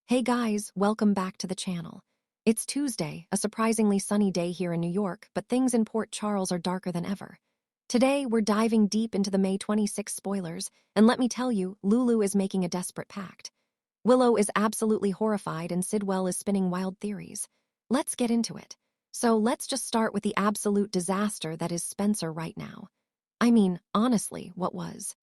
Hey guys, welcome back to the channel. It's Tuesday, a surprisingly sunny day here in New York, but things in Port Charles are darker than ever. Today, we're diving deep into the May 26 spoilers, and let me tell you, Lulu is making a desperate pact. Willow is absolutely horrified and Sidwell is spinning wild theories. Let's get into it. So let's just start with the absolute disaster that is Spencer right now. I mean, honestly, what was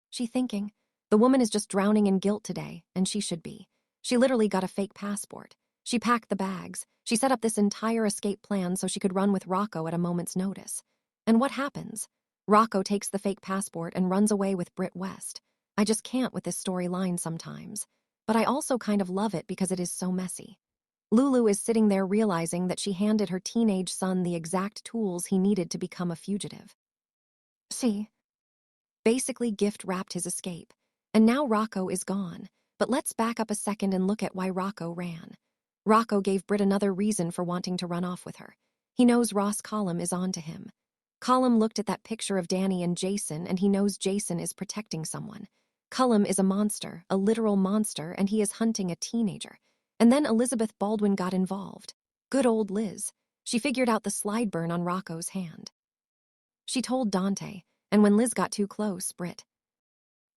she thinking? The woman is just drowning in guilt today, and she should be. She literally got a fake passport. She packed the bags. She set up this entire escape plan so she could run with Rocco at a moment's notice. And what happens? Rocco takes the fake passport and runs away with Britt West. I just can't with this storyline sometimes. But I also kind of love it because it is so messy. Lulu is sitting there realizing that she handed her teenage son the exact tools he needed to become a fugitive. She basically gift-wrapped his escape. And now Rocco is gone. But let's back up a second and look at why Rocco ran. Rocco gave Britt another reason for wanting to run off with her. He knows Ross Cullum is on to him. Cullum looked at that picture of Danny and Jason, and he knows Jason is protecting someone. Cullum is a monster, a literal monster, and he is hunting a teenager. And then Elizabeth Baldwin got involved. Good old Liz. She figured out the slide burn on Rocco's hand. She told Dante, and when Liz got too close, Britt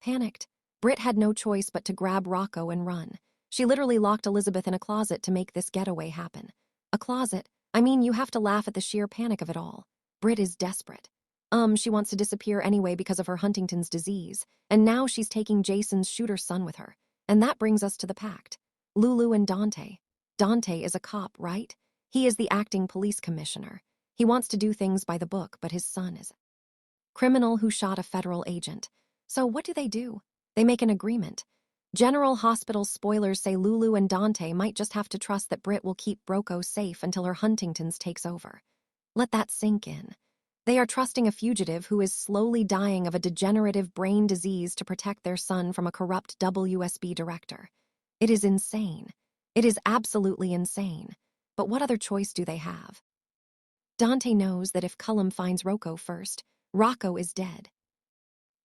panicked. Britt had no choice but to grab Rocco and run. She literally locked Elizabeth in a closet to make this getaway happen. A closet? I mean, you have to laugh at the sheer panic of it all. Britt is desperate. She wants to disappear anyway because of her Huntington's disease, and now she's taking Jason's shooter son with her. And that brings us to the pact. Lulu and Dante. Dante is a cop, right? He is the acting police commissioner. He wants to do things by the book, but his son is a criminal who shot a federal agent. So what do? They make an agreement. General Hospital spoilers say Lulu and Dante might just have to trust that Britt will keep Rocco safe until her Huntington's takes over. Let that sink in. They are trusting a fugitive who is slowly dying of a degenerative brain disease to protect their son from a corrupt WSB director. It is insane. It is absolutely insane. But what other choice do they have? Dante knows that if Cullum finds Rocco first, Rocco is dead.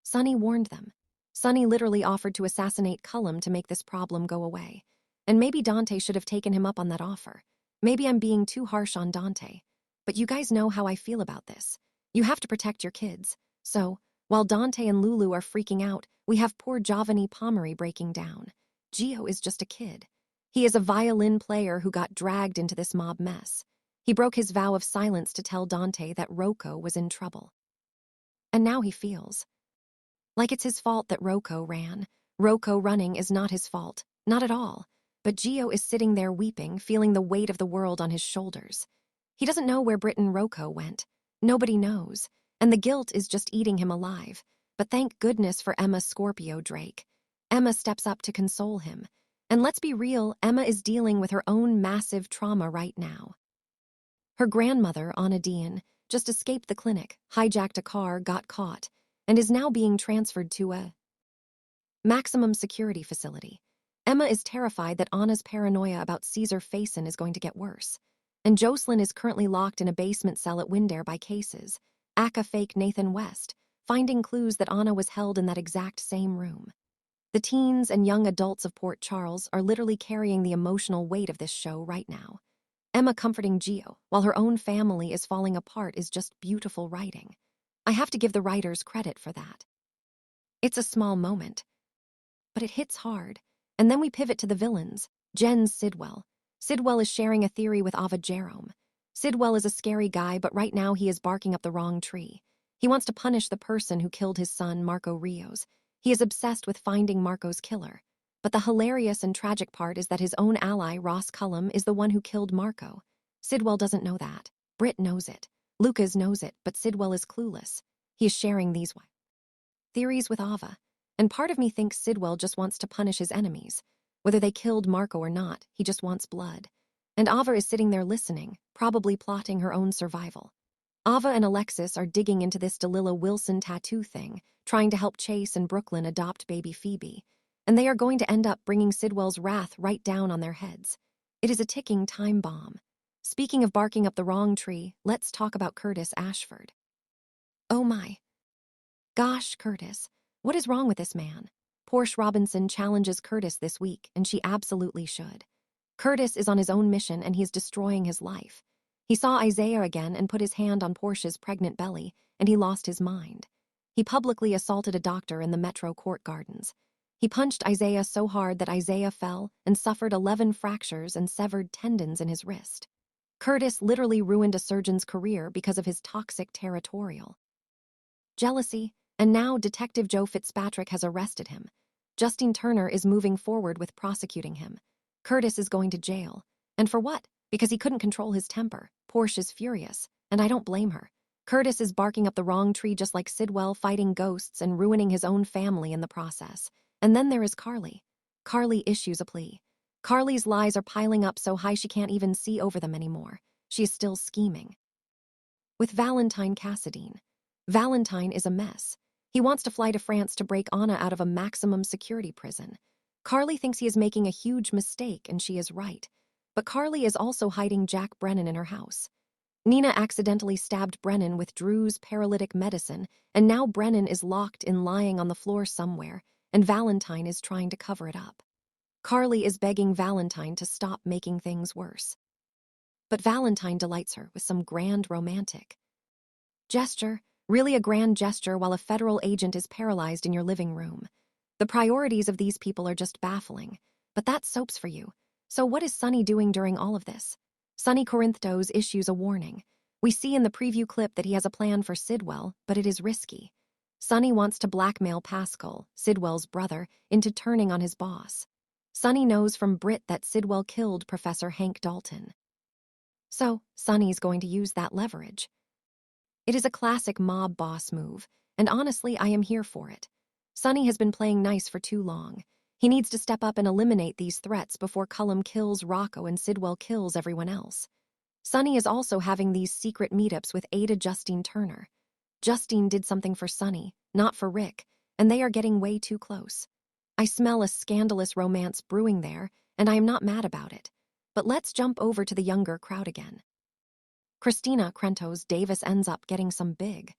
Sonny warned them. Sonny literally offered to assassinate Cullum to make this problem go away. And maybe Dante should have taken him up on that offer. Maybe I'm being too harsh on Dante. But you guys know how I feel about this. You have to protect your kids. So, while Dante and Lulu are freaking out, we have poor Giovanni Pomeri breaking down. Gio is just a kid. He is a violin player who got dragged into this mob mess. He broke his vow of silence to tell Dante that Rocco was in trouble. And now he feels like it's his fault that Rocco ran. Rocco running is not his fault, not at all. But Gio is sitting there weeping, feeling the weight of the world on his shoulders. He doesn't know where Britt and Rocco went. Nobody knows. And the guilt is just eating him alive. But thank goodness for Emma Scorpio Drake. Emma steps up to console him. And let's be real, Emma is dealing with her own massive trauma right now. Her grandmother, Anna Dean, just escaped the clinic, hijacked a car, got caught, and is now being transferred to a maximum security facility. Emma is terrified that Anna's paranoia about Caesar Faison is going to get worse. And Jocelyn is currently locked in a basement cell at Windair by cases, aka fake Nathan West, finding clues that Anna was held in that exact same room. The teens and young adults of Port Charles are literally carrying the emotional weight of this show right now. Emma comforting Gio, while her own family is falling apart, is just beautiful writing. I have to give the writers credit for that. It's a small moment, but it hits hard. And then we pivot to the villains. Jen's Sidwell. Sidwell is sharing a theory with Ava Jerome. Sidwell is a scary guy, but right now he is barking up the wrong tree. He wants to punish the person who killed his son, Marco Rios. He is obsessed with finding Marco's killer. But the hilarious and tragic part is that his own ally, Ross Cullum, is the one who killed Marco. Sidwell doesn't know that. Britt knows it. Lucas knows it, but Sidwell is clueless. He is sharing these theories with Ava. And part of me thinks Sidwell just wants to punish his enemies. Whether they killed Marco or not, he just wants blood. And Ava is sitting there listening, probably plotting her own survival. Ava and Alexis are digging into this Delilah Wilson tattoo thing, trying to help Chase and Brooklyn adopt baby Phoebe. And they are going to end up bringing Sidwell's wrath right down on their heads. It is a ticking time bomb. Speaking of barking up the wrong tree, let's talk about Curtis Ashford. Oh my gosh, Curtis, what is wrong with this man? Portia Robinson challenges Curtis this week, and she absolutely should. Curtis is on his own mission and he is destroying his life. He saw Isaiah again and put his hand on Portia's pregnant belly, and he lost his mind. He publicly assaulted a doctor in the Metro Court Gardens. He punched Isaiah so hard that Isaiah fell and suffered 11 fractures and severed tendons in his wrist. Curtis literally ruined a surgeon's career because of his toxic territorial jealousy, and now Detective Joe Fitzpatrick has arrested him. Justine Turner is moving forward with prosecuting him. Curtis is going to jail. And for what? Because he couldn't control his temper. Portia's furious, and I don't blame her. Curtis is barking up the wrong tree just like Sidwell, fighting ghosts and ruining his own family in the process. And then there is Carly. Carly issues a plea. Carly's lies are piling up so high she can't even see over them anymore. She is still scheming. With Valentine Cassadine. Valentine is a mess. He wants to fly to France to break Anna out of a maximum security prison. Carly thinks he is making a huge mistake, and she is right. But Carly is also hiding Jack Brennan in her house. Nina accidentally stabbed Brennan with Drew's paralytic medicine, and now Brennan is locked in lying on the floor somewhere, and Valentine is trying to cover it up. Carly is begging Valentine to stop making things worse. But Valentine delights her with some grand romantic gesture, really a grand gesture while a federal agent is paralyzed in your living room. The priorities of these people are just baffling. But that's soaps for you. So what is Sonny doing during all of this? Sonny Corinthos issues a warning. We see in the preview clip that he has a plan for Sidwell, but it is risky. Sonny wants to blackmail Pascal, Sidwell's brother, into turning on his boss. Sonny knows from Britt that Sidwell killed Professor Hank Dalton. So, Sonny's going to use that leverage. It is a classic mob boss move, and honestly, I am here for it. Sonny has been playing nice for too long. He needs to step up and eliminate these threats before Cullum kills Rocco and Sidwell kills everyone else. Sonny is also having these secret meetups with Ada Justine Turner. Justine did something for Sonny, not for Rick, and they are getting way too close. I smell a scandalous romance brewing there, and I am not mad about it. But let's jump over to the younger crowd again. Christina Krentos Davis ends up getting some big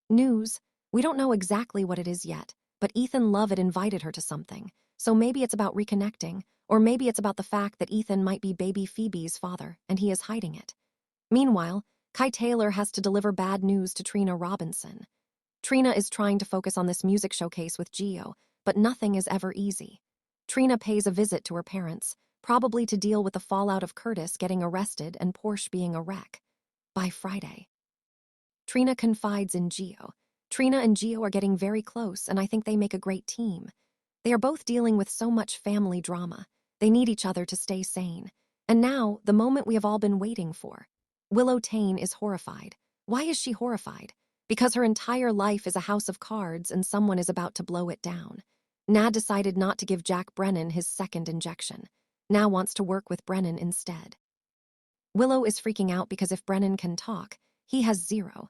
news. We don't know exactly what it is yet, but Ethan Lovett invited her to something, so maybe it's about reconnecting, or maybe it's about the fact that Ethan might be baby Phoebe's father, and he is hiding it. Meanwhile, Kai Taylor has to deliver bad news to Trina Robinson. Trina is trying to focus on this music showcase with Gio, but nothing is ever easy. Trina pays a visit to her parents, probably to deal with the fallout of Curtis getting arrested and Portia being a wreck. By Friday, Trina confides in Gio. Trina and Gio are getting very close, and I think they make a great team. They are both dealing with so much family drama. They need each other to stay sane. And now, the moment we have all been waiting for. Willow Tane is horrified. Why is she horrified? Because her entire life is a house of cards and someone is about to blow it down. Nad decided not to give Jack Brennan his second injection. Now wants to work with Brennan instead. Willow is freaking out because if Brennan can talk, he has zero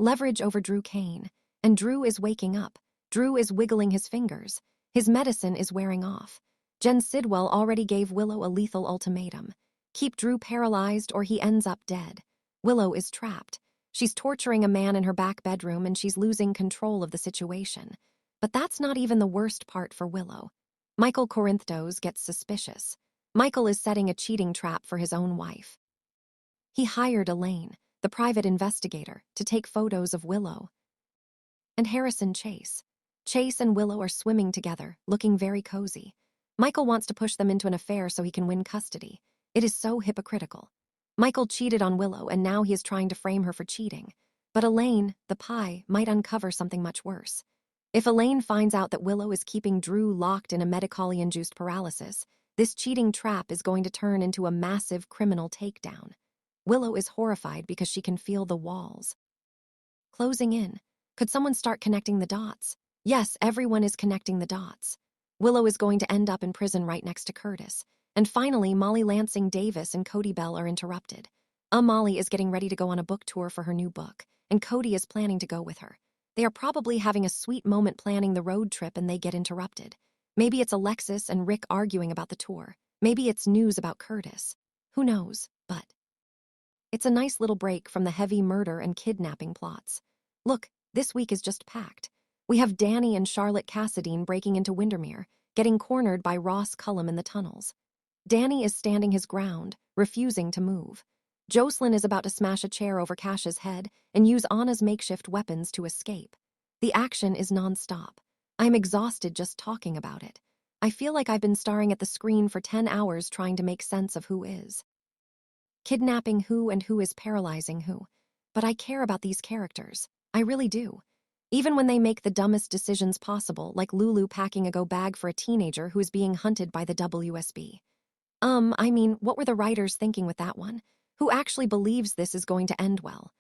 leverage over Drew Kane, and Drew is waking up. Drew is wiggling his fingers. His medicine is wearing off. Jen Sidwell already gave Willow a lethal ultimatum. Keep Drew paralyzed or he ends up dead. Willow is trapped. She's torturing a man in her back bedroom and she's losing control of the situation. But that's not even the worst part for Willow. Michael Corinthos gets suspicious. Michael is setting a cheating trap for his own wife. He hired Elaine, the private investigator, to take photos of Willow and Harrison Chase. Chase and Willow are swimming together, looking very cozy. Michael wants to push them into an affair so he can win custody. It is so hypocritical. Michael cheated on Willow and now he is trying to frame her for cheating. But Elaine, the pie, might uncover something much worse. If Elaine finds out that Willow is keeping Drew locked in a medically induced paralysis, this cheating trap is going to turn into a massive criminal takedown. Willow is horrified because she can feel the walls closing in. Could someone start connecting the dots? Yes, everyone is connecting the dots. Willow is going to end up in prison right next to Curtis. And finally, Molly Lansing Davis and Cody Bell are interrupted. Molly is getting ready to go on a book tour for her new book, and Cody is planning to go with her. They are probably having a sweet moment planning the road trip and they get interrupted. Maybe it's Alexis and Rick arguing about the tour. Maybe it's news about Curtis. Who knows, but it's a nice little break from the heavy murder and kidnapping plots. Look, this week is just packed. We have Danny and Charlotte Cassadine breaking into Windermere, getting cornered by Ross Cullum in the tunnels. Danny is standing his ground, refusing to move. Jocelyn is about to smash a chair over Cash's head and use Anna's makeshift weapons to escape. The action is nonstop. I'm exhausted just talking about it. I feel like I've been staring at the screen for 10 hours trying to make sense of who is kidnapping who and who is paralyzing who. But I care about these characters. I really do. Even when they make the dumbest decisions possible, like Lulu packing a go bag for a teenager who is being hunted by the WSB. What were the writers thinking with that one? Who actually believes this is going to end well?